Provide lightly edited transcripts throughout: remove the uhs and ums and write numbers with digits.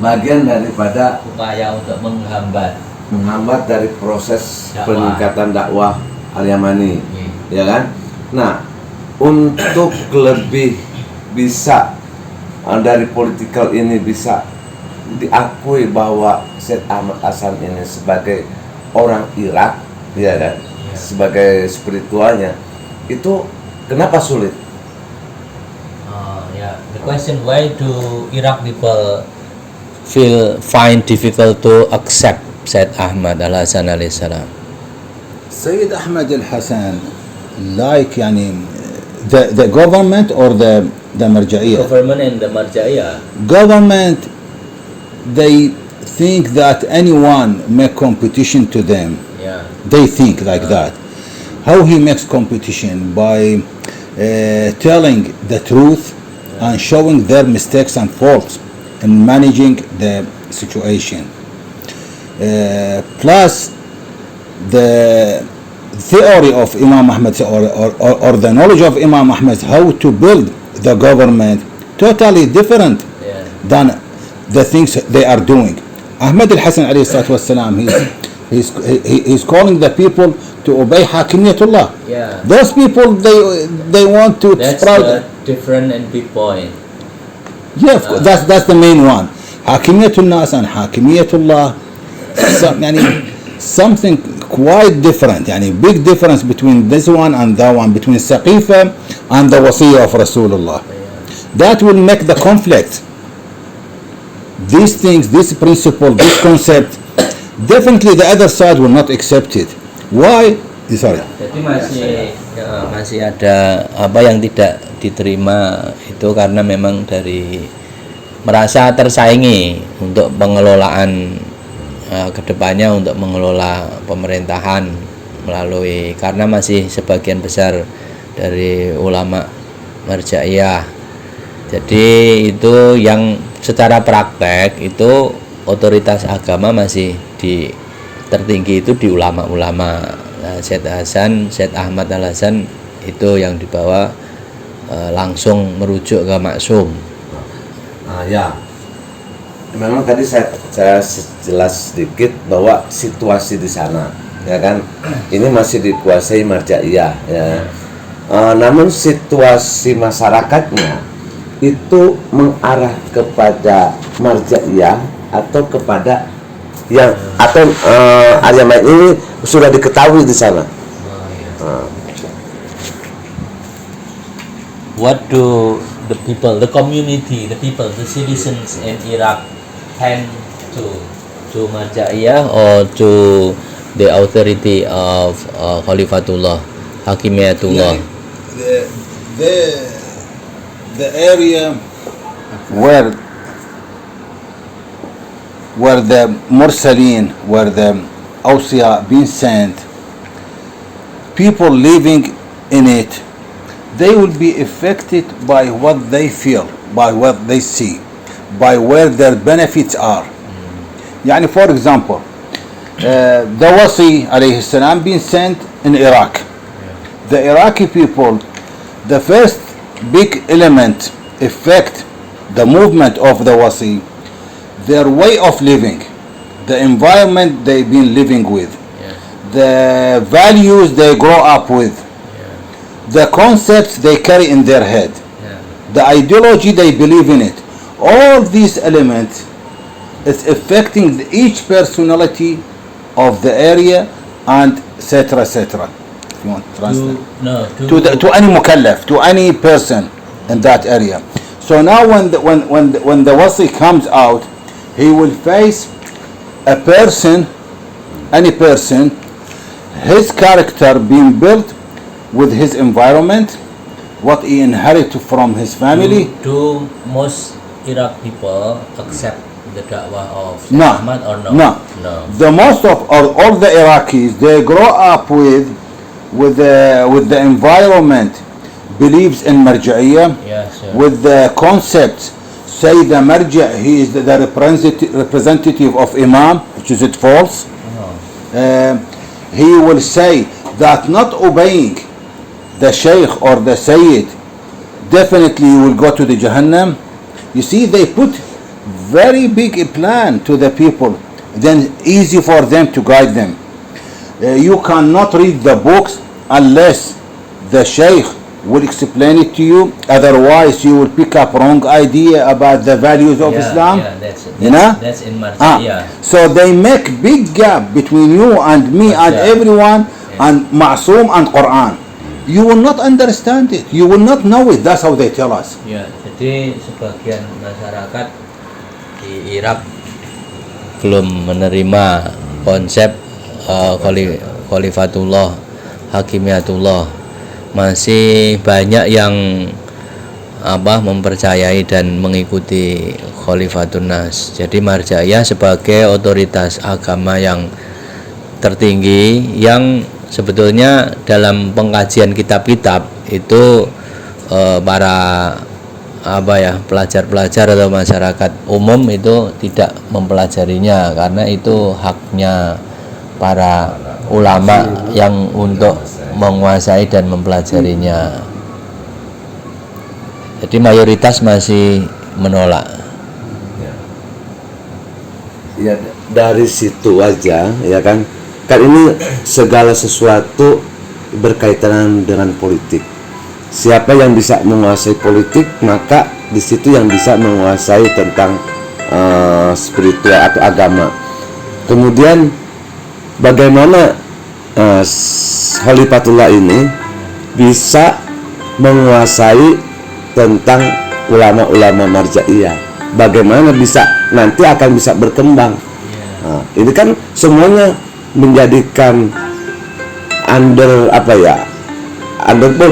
bagian daripada upaya untuk menghambat dari proses dakwah. peningkatan dakwah Al-Yamani, ya kan? Nah, untuk lebih bisa dari politikal ini bisa diakui bahwa Syed Ahmad Hasan ini sebagai orang Irak, ya kan? Sebagai spiritualnya, itu kenapa sulit? The question, why do Iraq people find difficult to accept Syed Ahmad Al-Hasan alayhi salam? Sayyid Ahmad Al-Hasan, like يعني the government or the Marja'iyah? Government and the Marja'iyah. Government, they think that anyone make competition to them. Yeah. They think like that. How he makes competition? By telling the truth and showing their mistakes and faults in managing the situation. Plus the theory of Imam Ahmad or the knowledge of Imam Ahmad how to build the government totally different than the things they are doing. Ahmad al-Hasan alayhi salatu wassalam, he's calling the people to obey Hakimiyatullah. Yeah. Those people, they want to That's sprout. the different and big point. Yeah, of course, that's the main one. Hakimiyatul Nas and Hakimiyatullah, something quite different. Big difference between this one and that one, between Saqifa and the Wasiyah of Rasulullah. That will make the conflict. These things, this principle, this concept, definitely the other side will not accept it. Why? Sorry. Jadi masih ada apa yang tidak diterima itu karena memang dari merasa tersaingi untuk pengelolaan kedepannya, untuk mengelola pemerintahan melalui, karena masih sebagian besar dari ulama Marja'iyah. Jadi itu yang secara praktek itu otoritas agama masih tertinggi itu di ulama-ulama. Syed Ahmad Al-Hasan itu yang dibawa langsung merujuk ke maksum. Ya, memang tadi saya jelas sedikit bahwa situasi di sana, ya kan, ini masih dikuasai Marja'iyah, ya. Namun situasi masyarakatnya itu mengarah kepada Marja'iyah atau kepada yang atau Al-Yamani ini sudah diketahui di sana. What do the people, the community, the people, the citizens in Iraq tend to Marja'iyah or to the authority of Khalifatullah, Hakimiyatullah? The area where the Mursalin, where the Awsiya being sent, people living in it, they will be affected by what they feel, by what they see, by where their benefits are. Yani, for example, the Wasi alayhi salam being sent in Iraq. The Iraqi people, the first big element affect the movement of the Wasi, their way of living, the environment they've been living with, the values they grow up with, the concepts they carry in their head, the ideology they believe in it. All these elements is affecting each personality of the area and etc. etc. If you want to translate. To any mukallaf, to any person in that area. So now when the wasi comes out, he will face a person, any person, his character being built with his environment, what he inherited from his family. Do most Iraq people accept the da'wah of Syed No. Ahmad or no? No. The most of all the Iraqis, they grow up with the environment, believes in Marja'iyah, with the concepts. Say the Marja', he is the representative of Imam, which is it false. He will say that not obeying the Shaykh or the Sayyid, definitely you will go to the Jahannam. You see, they put very big plan to the people, then easy for them to guide them. You cannot read the books unless the sheikh will explain it to you. Otherwise, you will pick up wrong idea about the values of Islam. Yeah, You know? that's in Marja'iyah. So they make big gap between you and me and Yeah. everyone and Ma'soom and Quran. You will not understand it. You will not know it. That's how they tell us. Ya, jadi sebagian masyarakat di Irak belum menerima konsep khalifatullah, hakimiyatullah. Masih banyak yang mempercayai dan mengikuti Khalifatun Nas. Jadi Marja'iyah sebagai otoritas agama yang tertinggi yang sebetulnya dalam pengkajian kitab-kitab itu para pelajar-pelajar atau masyarakat umum itu tidak mempelajarinya karena itu haknya para ulama yang untuk menguasai dan mempelajarinya. Jadi mayoritas masih menolak. Ya dari situ aja ya kan ini segala sesuatu berkaitan dengan politik. Siapa yang bisa menguasai politik, maka di situ yang bisa menguasai tentang spiritual atau agama. Kemudian bagaimana Khalifatullah ini bisa menguasai tentang ulama-ulama Marja'iyah? Bagaimana bisa nanti akan bisa berkembang? Nah, ini kan semuanya menjadikan underball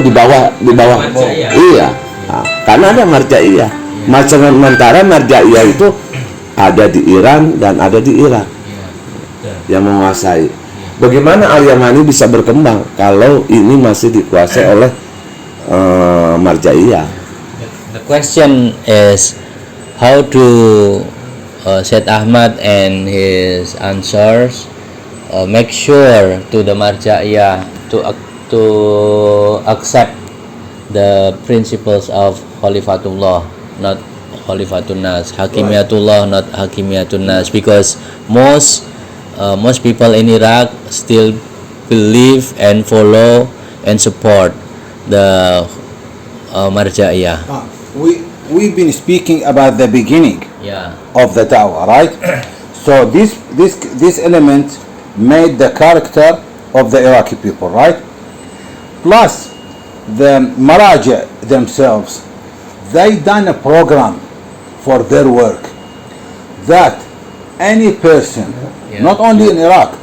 di bawah Marja'iyah. Iya. Nah, karena ada Marja'iyah. Sementara Marja'iyah itu ada di Iran dan ada di Irak yang menguasai. Bagaimana Al-Yamani bisa berkembang kalau ini masih dikuasai oleh Marja'iyah? The question is how do Syed Ahmad and his answers make sure to the Marja'iyah to accept the principles of Khalifatullah, not Khalifatun Nas, Hakimiyatullah, not Hakimiyatun Nas, because most people in Iraq still believe and follow and support the Marja'iyah. We've been speaking about the beginning Yeah. of the da'wah, right? So this element made the character of the Iraqi people, right? Plus the Maraja themselves, they done a program for their work that any person, not only in Iraq,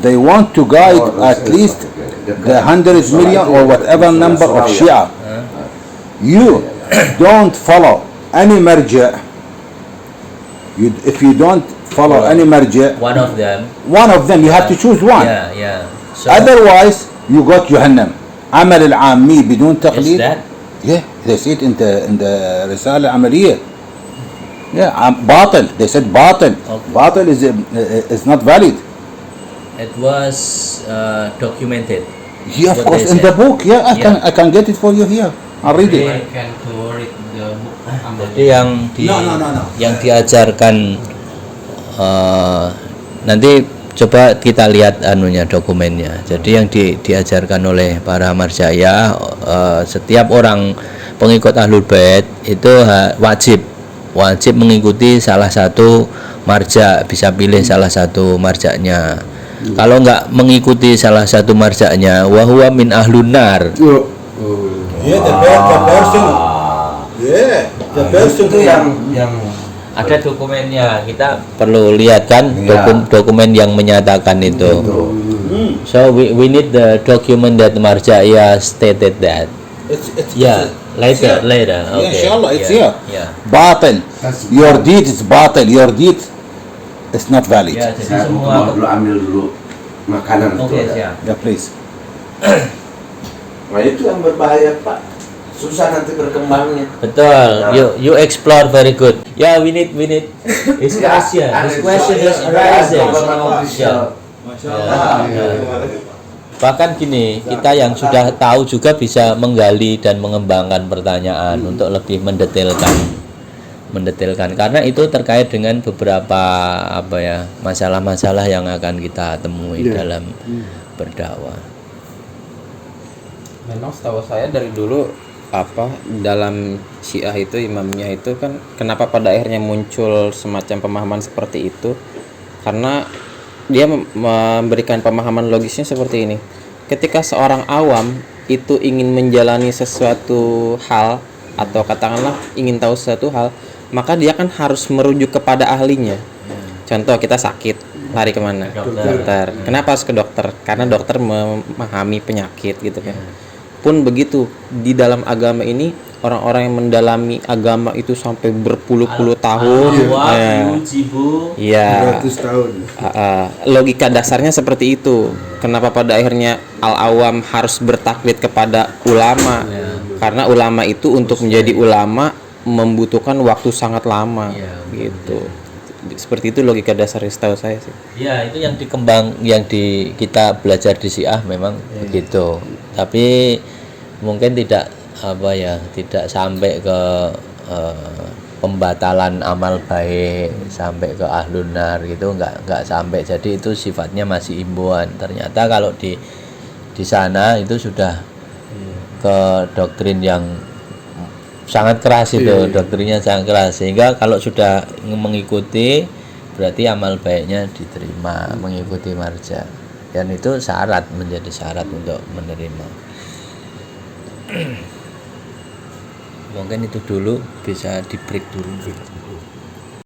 they want to guide at least the 100 million or whatever number of Shia. You don't follow any marja. If you don't follow any marja, One of them. you have to choose one. Yeah. So Otherwise, you got Jahannam. عمل العامي بدون is تقليد. that Yeah, they say it in the رسالة عملية. Yeah, باطل. They said باطل. Okay. باطل is not valid. it was documented? Yeah, of What course, they in the said. book. Yeah, I can get it for you here. I'll read it. Okay. Can to read the book. Jadi No. yang diajarkan nanti coba kita lihat dokumennya. Jadi yang diajarkan oleh para Marja'iyah, setiap orang pengikut Ahlul Bait itu wajib mengikuti salah satu marja, bisa pilih salah satu marjanya. Kalau nggak mengikuti salah satu marjanya, wahuwa min ahlun nar. Yeah, the person. Yeah, the person Itu yang Ada dokumennya, kita perlu lihat kan Iya. dokumen yang menyatakan itu. So we need the document that Marja'iyah stated that. It's Yeah, later. Yeah, Okay. inshallah, it's yeah. here. Yeah. باطل. Your deed is باطل. Your deed is not valid. Ya, jadi saya semua. dulu ambil dulu makanan Oke, itu. siap. Yeah, please. Nah itu yang berbahaya Pak. Susah nanti berkembangnya. Betul. Nah. You explore very good. Yeah, we need his question. His question is arising. Bahkan gini, kita yang sudah tahu juga bisa menggali dan mengembangkan pertanyaan untuk lebih mendetailkan. mendetailkan karena itu terkait dengan beberapa apa ya masalah-masalah yang akan kita temui dalam berdakwah. Memang setahu saya dari dulu dalam Syiah itu imamnya itu kan kenapa pada akhirnya muncul semacam pemahaman seperti itu karena dia memberikan pemahaman logisnya seperti ini. Ketika seorang awam itu ingin menjalani sesuatu hal atau katakanlah ingin tahu sesuatu hal, maka dia kan harus merujuk kepada ahlinya. Contoh kita sakit, lari kemana? Dokter. Kenapa harus ke dokter? Karena dokter memahami penyakit gitu kan. Pun begitu di dalam agama ini orang-orang yang mendalami agama itu sampai berpuluh-puluh tahun. Iya. 100 tahun. Logika dasarnya seperti itu. Kenapa pada akhirnya al-awam harus bertaklid kepada ulama? Karena ulama itu untuk menjadi ulama membutuhkan waktu sangat lama, gitu. Seperti itu logika dasar setahu saya sih. Ya itu yang kita belajar di Syiah memang begitu. Tapi mungkin tidak tidak sampai ke pembatalan amal baik sampai ke ahlun nar gitu nggak sampai. Jadi itu sifatnya masih imbauan. Ternyata kalau di sana itu sudah ke doktrin yang sangat keras itu, doktrinnya sangat keras sehingga kalau sudah mengikuti berarti amal baiknya diterima, mengikuti marja, dan itu menjadi syarat untuk menerima. Mungkin itu dulu, bisa di break dulu.